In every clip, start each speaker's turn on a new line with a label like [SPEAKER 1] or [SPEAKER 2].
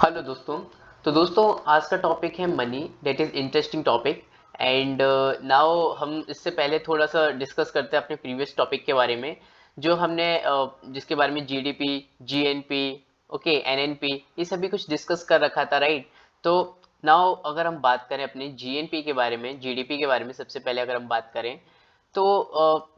[SPEAKER 1] Hello दोस्तों। तो दोस्तों, आज का टॉपिक है money, that is interesting topic. And now हम इससे पहले थोड़ा सा डिस्कस करते हैं अपने प्रीवियस टॉपिक के बारे में, जो हमने जिसके बारे में जीडीपी, जीएनपी, ओके, एनएनपी, ये सभी कुछ डिस्कस कर रखा था, राइट। तो नाउ अगर हम बात करें अपने जीएनपी के बारे में, जीडीपी के बारे में, सबसे पहले अगर हम बात करें तो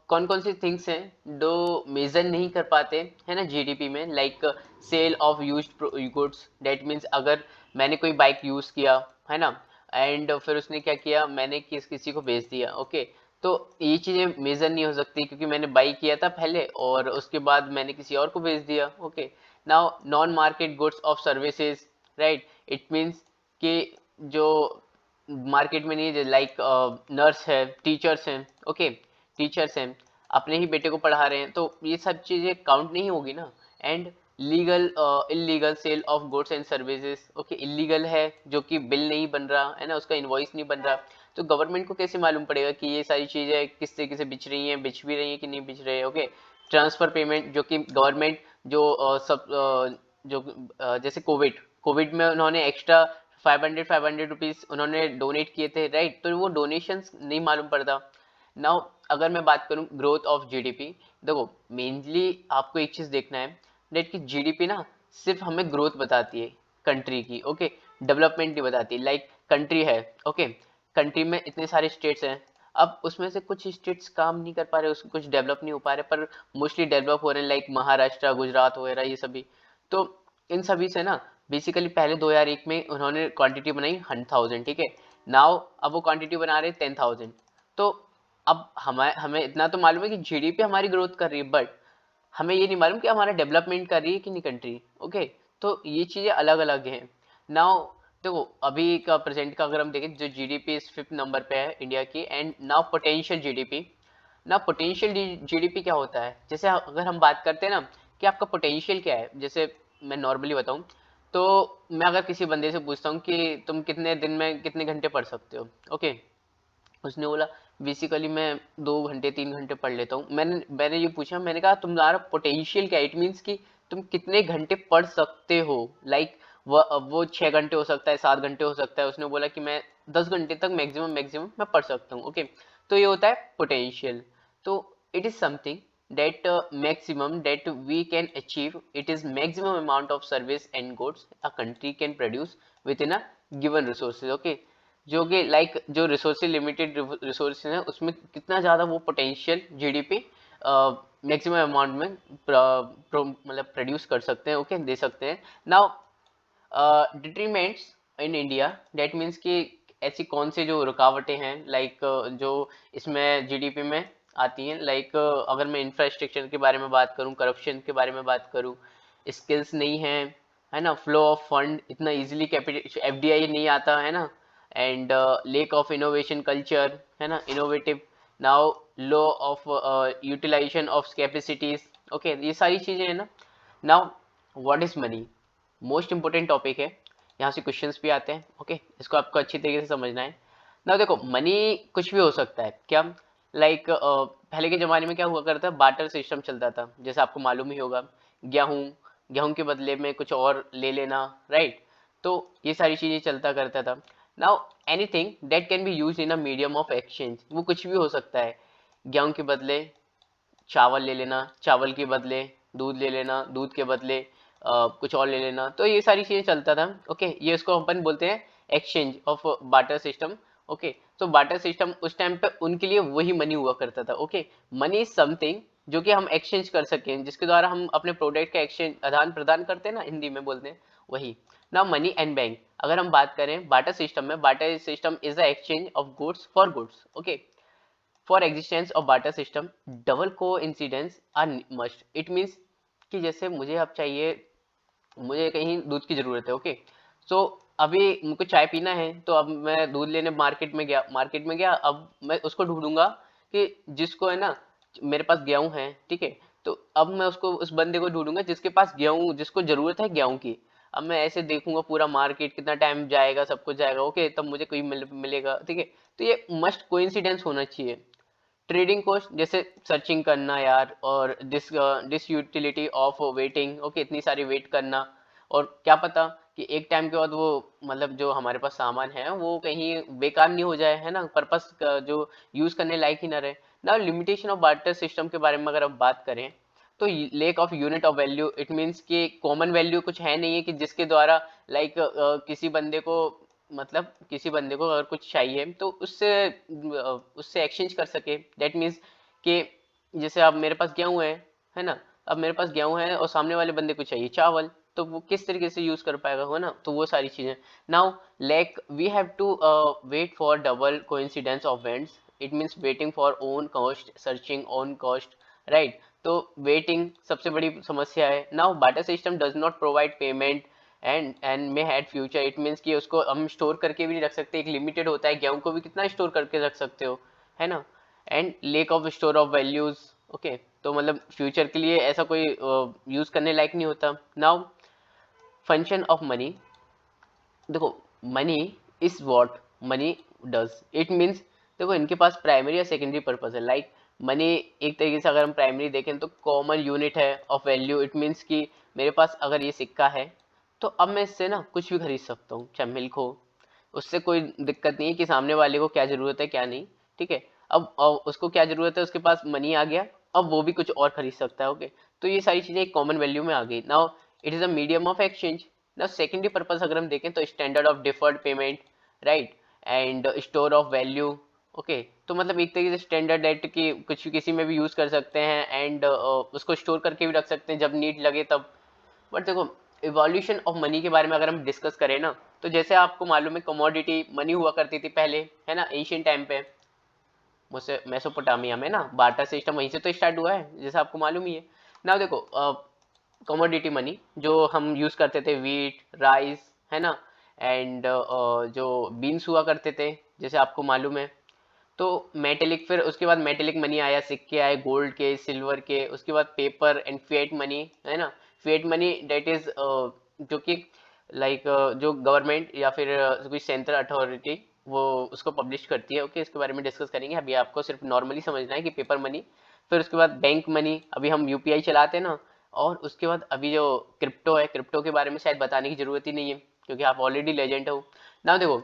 [SPEAKER 1] कौन कौन सी थिंग्स हैं जो मेजर नहीं कर पाते है ना जीडीपी में, like sale of used goods. That means अगर मैंने कोई बाइक यूज किया, है ना, एंड फिर उसने क्या किया, मैंने किसी को बेच दिया, ओके। तो ये चीजें मेजर नहीं हो सकती क्योंकि मैंने बाई किया था पहले और उसके बाद मैंने किसी और को बेच दिया, okay. Now non market goods of services, right. It means कि जो मार्केट में नहीं है, लाइक नर्स है, टीचर्स हैं, ओके, टीचर्स हैं, अपने ही बेटे को पढ़ा रहे हैं, तो ये सब चीजें काउंट नहीं होगी ना। And legal illegal sale of goods and services, okay, illegal है जो कि बिल नहीं बन रहा है ना, उसका इनवॉइस नहीं बन रहा, तो गवर्नमेंट को कैसे मालूम पड़ेगा कि ये सारी चीजें किस तरीके से बिच रही हैं, बिच भी रही हैं कि नहीं बिच रही है, ओके। ट्रांसफर पेमेंट जो कि गवर्नमेंट जो जो जैसे कोविड कोविड में उन्होंने एक्स्ट्रा 500 रुपीज उन्होंने डोनेट किए थे, राइट। तो वो डोनेशंस नहीं मालूम पड़ता। नाउ अगर मैं बात करूं ग्रोथ ऑफ जीडीपी, देखो मेनली आपको एक चीज देखना है, डेट की जीडीपी ना सिर्फ हमें ग्रोथ बताती है कंट्री की, ओके, डेवलपमेंट नहीं बताती। लाइक कंट्री है, ओके, कंट्री में इतने सारे स्टेट्स हैं, अब उसमें से कुछ स्टेट्स काम नहीं कर पा रहे, उसको कुछ डेवलप नहीं हो पा रहे, पर मोस्टली डेवलप हो रहे हैं, लाइक महाराष्ट्र, गुजरात वगैरह ये सभी। तो इन सभी से ना बेसिकली पहले 2001 में उन्होंने क्वांटिटी बनाई 100,000, ठीक है। नाउ अब वो क्वांटिटी बना रहे 10,000। तो अब हमें हमें इतना तो मालूम है कि जीडीपी हमारी ग्रोथ कर रही है, बट हमें ये नहीं मालूम कि हमारा डेवलपमेंट कर रही है कि नहीं कंट्री, ओके। तो ये चीजें अलग अलग हैं। नाउ देखो अभी का प्रेजेंट का अगर हम देखें, जो जीडीपी इस 5th नंबर पे है इंडिया की, एंड नाउ पोटेंशियल जीडीपी। ना पोटेंशियल जीडीपी क्या होता है, जैसे अगर हम बात करते हैं ना कि आपका पोटेंशियल क्या है, जैसे मैं नॉर्मली बताऊं तो मैं अगर किसी बंदे से पूछता हूँ कि तुम कितने दिन में कितने घंटे पढ़ सकते हो, ओके, उसने बोला बेसिकली मैं 2 घंटे 3 घंटे पढ़ लेता हूँ। मैंने मैंने ये पूछा, मैंने कहा तुम्हारा पोटेंशियल क्या है, इट मीन्स कि तुम कितने घंटे पढ़ सकते हो, लाइक वो 6 घंटे हो सकता है, 7 घंटे हो सकता है, उसने बोला कि मैं 10 घंटे तक मैक्सिमम मैक्सिमम मैं पढ़ सकता हूँ, ओके। तो ये होता है पोटेंशियल। तो it is something that maximum that we can achieve, it is maximum amount of service and goods a country can produce within a given resources, okay। जो कि लाइक जो रिसोर्सेज लिमिटेड रिसोर्सेज हैं उसमें कितना ज़्यादा वो potential GDP maximum amount में मतलब प्रोड्यूस कर सकते हैं, ओके, दे सकते हैं। Now detriments in India, that means कि ऐसी कौन से जो रुकावटें हैं, लाइक जो इसमें जीडीपी में आती हैं, लाइक अगर मैं इंफ्रास्ट्रक्चर के बारे में बात करूं, करप्शन के बारे में बात करूं, स्किल्स नहीं है ना, फ्लो ऑफ फंड इतना इजीली, कैपिटल एफडीआई नहीं आता है ना, and lack of innovation culture, है ना, innovative. Now low of utilization of capacities, okay, ये सारी चीजें है ना। Now what is money, most important topic है, यहाँ से क्वेश्चंस भी आते हैं, ओके, इसको आपको अच्छी तरीके से समझना है ना। देखो मनी कुछ भी हो सकता है क्या, लाइक पहले के ज़माने में क्या हुआ करता था, बार्टर सिस्टम चलता था, जैसे आपको मालूम ही होगा, गेहूँ गेहूँ के बदले में कुछ और ले लेना, राइट। तो ये सारी चीज़ें चलता करता था। Now anything that can be use in a medium of exchange, वो कुछ भी हो सकता है, गेहूँ के बदले चावल ले लेना, चावल के बदले दूध ले लेना, दूध के बदले कुछ और ले लेना, तो ये सारी चीजें चलता था, ओके। ये उसको अपन बोलते हैं exchange of barter system, okay. तो बार्टर सिस्टम उस टाइम पे उनके लिए वही मनी हुआ करता था, ओके। मनी इज समथिंग जो कि हम एक्सचेंज कर सकें, जिसके द्वारा हम अपने प्रोडक्ट का एक्सचेंज आदान प्रदान करते हैं ना, हिंदी में बोलते हैं वही ना। मनी एंड बैंक अगर हम बात करें बार्टर सिस्टम में, barter system is the exchange of goods for goods, okay. For existence of barter system double coincidence are must, it means कि जैसे मुझे अब चाहिए, मुझे कहीं दूध की जरूरत है, ओके। सो अभी मुझको चाय पीना है, तो अब मैं दूध लेने मार्केट में गया, अब मैं उसको ढूंढूंगा कि जिसको है ना, मेरे पास गेहूं है, ठीक है। तो अब मैं उसको उस बंदे को ढूंढूंगा जिसके पास गेहूं, जिसको जरूरत है गेहूं की। अब मैं ऐसे देखूंगा पूरा मार्केट, कितना टाइम जाएगा, सब कुछ जाएगा, ओके, तब मुझे कोई मिलेगा, ठीक है। तो ये मस्ट कोइंसिडेंस होना चाहिए। ट्रेडिंग कॉस्ट जैसे सर्चिंग करना यार, और disutility of waiting, okay, इतनी सारी वेट करना, और क्या पता कि एक टाइम के बाद वो मतलब जो हमारे पास सामान है वो कहीं बेकार नहीं हो जाए, है ना, पर्पस जो यूज करने लायक ही ना रहे। ना लिमिटेशन ऑफ बार्टर सिस्टम के बारे में अगर हम बात करें तो lake of unit of value, it means कि कॉमन वैल्यू कुछ है नहीं है कि जिसके द्वारा लाइक किसी बंदे को, मतलब किसी बंदे को अगर कुछ चाहिए तो उससे एक्सचेंज कर सके। दैट मीन्स कि जैसे अब मेरे पास गेहूं है ना, अब मेरे पास गेहूं है और सामने वाले बंदे को चाहिए चावल, तो वो किस तरीके से यूज कर पाएगा, हो ना, तो वो सारी चीजें। Now like we have to wait for double coincidence of events, it means waiting for own cost, searching on cost, right. तो वेटिंग सबसे बड़ी समस्या है। Now barter system does not provide payment and may had future, it means कि उसको हम store करके भी नहीं रख सकते, एक लिमिटेड होता है, गेहूं को भी कितना स्टोर करके रख सकते हो, है ना। And lack of store of values, okay, तो मतलब फ्यूचर के लिए ऐसा कोई यूज करने लायक नहीं होता। नाउ फंक्शन ऑफ मनी, देखो money is what money does, it means देखो इनके पास प्राइमरी या सेकेंडरी पर्पस है। लाइक मनी एक तरीके से अगर हम प्राइमरी देखें तो कॉमन यूनिट है ऑफ वैल्यू, इट मीन्स कि मेरे पास अगर ये सिक्का है तो अब मैं इससे ना कुछ भी खरीद सकता हूँ, चाहे मिल्क हो, उससे कोई दिक्कत नहीं है कि सामने वाले को क्या जरूरत है क्या नहीं, ठीक है। अब उसको क्या जरूरत है, उसके पास मनी आ गया, अब वो भी कुछ और खरीद सकता है, ओके। तो ये सारी चीजें एक कॉमन वैल्यू में आ गई। Now it is a medium of exchange. Now secondary purpose अगर हम देखें तो standard of deferred payment, right, and store of value, okay. तो मतलब एक तरीके से स्टैंडर्ड डेट की कुछ किसी में भी यूज कर सकते हैं एंड उसको स्टोर करके भी रख सकते हैं जब नीड लगे तब। बट देखो इवोल्यूशन ऑफ मनी के बारे में अगर हम डिस्कस करें ना, तो जैसे आपको मालूम है कमोडिटी मनी हुआ करती थी पहले, है ना, एशियन टाइम पे, मुझसे मेसोपोटामिया में ना बार्टर सिस्टम वहीं से तो स्टार्ट हुआ है, जैसे आपको मालूम ही है ना। देखो कमोडिटी मनी जो हम यूज करते थे, वीट, राइस, है ना, एंड जो बीन्स हुआ करते थे, जैसे आपको मालूम है। तो मेटेलिक, फिर उसके बाद मेटेलिक मनी आया, सिक्के आए गोल्ड के, सिल्वर के, उसके बाद पेपर एंड फिएट मनी, है ना। फिएट मनी डेट इज जो कि लाइक जो गवर्नमेंट या फिर कोई सेंट्रल अथॉरिटी वो उसको पब्लिश करती है, ओके। इसके बारे में डिस्कस करेंगे, अभी आपको सिर्फ नॉर्मली समझना है कि पेपर मनी। फिर उसके बाद बैंक मनी, अभी हम यूपीआई चलाते हैं ना। और उसके बाद अभी जो क्रिप्टो है, क्रिप्टो के बारे में शायद बताने की जरूरत ही नहीं है क्योंकि आप ऑलरेडी लेजेंड हो ना। देखो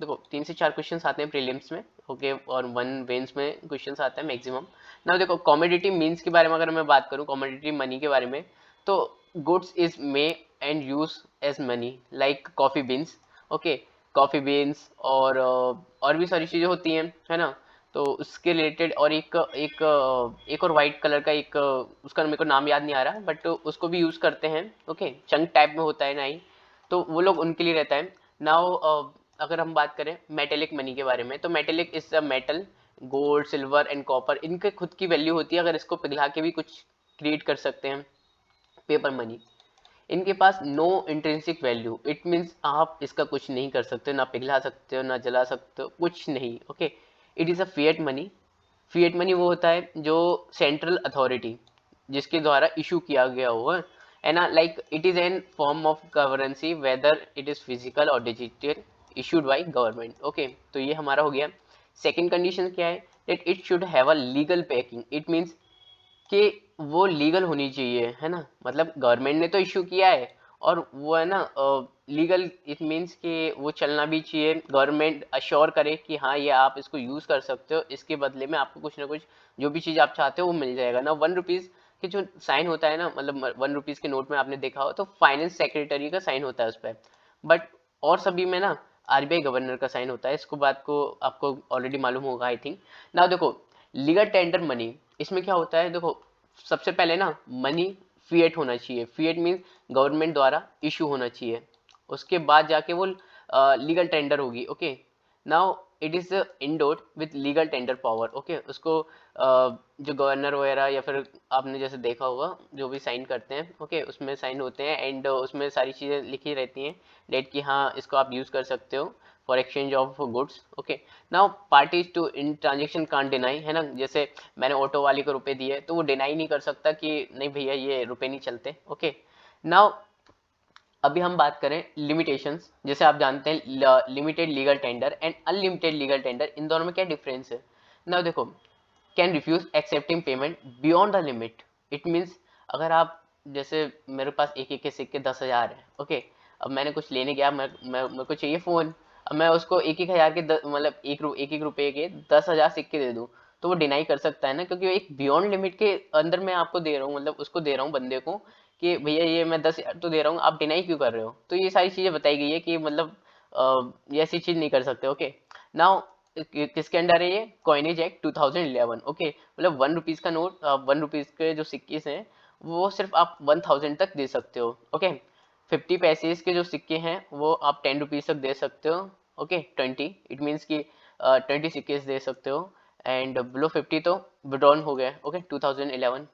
[SPEAKER 1] देखो 3 से 4 क्वेश्चंस आते हैं प्रीलिम्स में, ओके, और 1 मेंस में क्वेश्चंस आते हैं मैक्सिमम। ना देखो कमोडिटी मीन्स के बारे में अगर मैं बात करूं, कमोडिटी मनी के बारे में, तो goods is may and use as money, like coffee beans, okay, coffee beans और भी सारी चीजें होती हैं, है ना। तो उसके रिलेटेड और एक और वाइट कलर का एक उसका मेरे को नाम याद नहीं आ रहा, बट उसको भी यूज करते हैं, ओके, चंक टाइप में होता है ना ही, तो वो लोग उनके लिए रहता है। नाउ अगर हम बात करें मेटेलिक मनी के बारे में, तो metallic is a metal, gold, silver and copper, इनके खुद की वैल्यू होती है, अगर इसको पिघला के भी कुछ क्रिएट कर सकते हैं। पेपर मनी, इनके पास no intrinsic value, it means आप इसका कुछ नहीं कर सकते, ना पिघला सकते हो, ना जला सकते हो, कुछ नहीं, okay. It is a fiat money. Fiat money वो होता है जो सेंट्रल अथॉरिटी जिसके द्वारा इशू किया गया हो, है ना, like it is an form of currency whether it is physical और digital, issued by government, okay. तो ये हमारा हो गया। सेकंड कंडीशन क्या है, that it should have a legal backing, it means कि वो लीगल होनी चाहिए, है ना, मतलब गवर्नमेंट ने तो इशू किया है और वो है ना लीगल, इट मीन्स कि वो चलना भी चाहिए, गवर्नमेंट अश्योर करे कि हाँ ये आप इसको यूज कर सकते हो, इसके बदले में आपको कुछ ना कुछ जो भी चीज आप चाहते हो वो मिल जाएगा ना। 1 रुपीज के जो साइन होता है ना, मतलब 1 रुपीज के नोट में आपने देखा हो तो फाइनेंस सेक्रेटरी का साइन होता है उस पर, बट और सभी में ना आरबीआई गवर्नर का साइन होता है, इसको बात को आपको ऑलरेडी मालूम होगा आई थिंक ना। देखो लीगल टेंडर मनी, इसमें क्या होता है, देखो सबसे पहले ना मनी फिएट होना चाहिए, फिएट मीन गवर्नमेंट द्वारा इशू होना चाहिए, उसके बाद जाके वो लीगल टेंडर होगी, okay. Now it is endured with legal tender power, okay. उसको जो गवर्नर वगैरह या फिर आपने जैसे देखा होगा जो भी साइन करते हैं, ओके, उसमें साइन होते हैं एंड उसमें सारी चीज़ें लिखी रहती हैं, डेट कि हाँ इसको आप यूज़ कर सकते हो for exchange of goods, okay. Now parties to in transaction can't deny, है ना, जैसे मैंने ऑटो वाले को रुपए दिए तो वो डिनाई नहीं कर सकता कि नहीं भैया ये रुपए नहीं चलते, ओके। नाउ अभी हम बात करें लिमिटेशंस, जैसे आप जानते हैं limited legal tender and unlimited legal tender, इन दोनों में क्या डिफरेंस है। नाउ देखो can refuse accepting payment beyond the limit, it means अगर आप जैसे मेरे पास एक एक के सिक्के 10,000 है, ओके। अब मैंने कुछ लेने गया, मैं मेरे को चाहिए फ़ोन। अब मैं उसको एक एक हज़ार के मतलब एक एक रुपए के 10,000 सिक्के दे दूँ, तो वो डिनाई कर सकता है ना, क्योंकि एक बियॉन्ड लिमिट के अंदर मैं आपको दे रहा हूँ, मतलब उसको दे रहा हूँ बंदे को कि भैया ये मैं 10,000 तो दे रहा हूँ, आप डिनाई क्यों कर रहे हो। तो ये सारी चीज़ें बताई गई है कि मतलब ये ऐसी चीज़ नहीं कर सकते, ओके। नाउ किसके अंडर है ये, कॉइनेज एक्ट 2011, ओके। मतलब 1 रुपीज़ का नोट, 1 रुपीज़ के जो सिक्के हैं वो सिर्फ आप 1000 तक दे सकते हो, ओके। 50 पैसे के जो सिक्के हैं वो आप 10 रुपीज़ तक दे सकते हो, ओके। 20 इट मीन्स कि 20 सिक्के दे सकते हो। एंड बिलो 50 तो विड्रॉन हो गए, ओके। 2011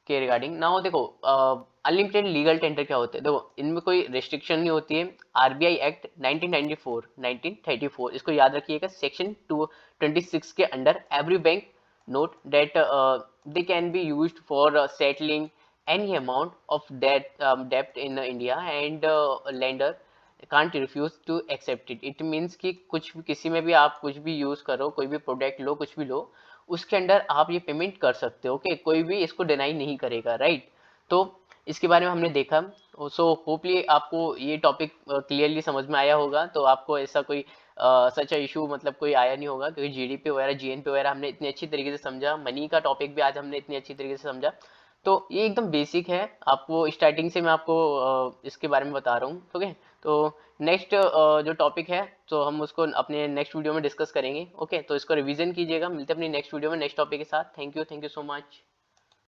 [SPEAKER 1] के रिगार्डिंग। नाउ देखो अनलिमिटेड लीगल टेंडर क्या होते हैं, देखो इनमें कोई रिस्ट्रिक्शन नहीं होती है। आरबीआई एक्ट 1994 इसको याद रखिएगा, सेक्शन 226 के under every bank note that they can be used for settling any amount of debt in India, and lender can't refuse to accept it. It means कि कुछ भी, किसी में भी आप कुछ भी यूज करो, कोई भी प्रोडक्ट लो, कुछ भी लो, उसके अंदर आप ये पेमेंट कर सकते हो, ओके। कोई भी इसको डिनाई नहीं करेगा, राइट। तो इसके बारे में हमने देखा। सो होपली आपको ये टॉपिक क्लियरली समझ में आया होगा, तो आपको ऐसा कोई सच इशू मतलब कोई आया नहीं होगा, क्योंकि जीडीपी वगैरह जीएनपी वगैरह हमने इतनी अच्छी तरीके से समझा, मनी का टॉपिक भी आज हमने इतनी अच्छी तरीके से समझा। तो ये एकदम बेसिक है, आपको स्टार्टिंग से मैं आपको इसके बारे में बता रहा हूँ, ओके। तो नेक्स्ट जो टॉपिक है, तो हम उसको अपने नेक्स्ट वीडियो में डिस्कस करेंगे, ओके। तो इसको रिवीजन कीजिएगा, मिलते हैं अपनी नेक्स्ट वीडियो में नेक्स्ट टॉपिक के साथ। Thank you so much.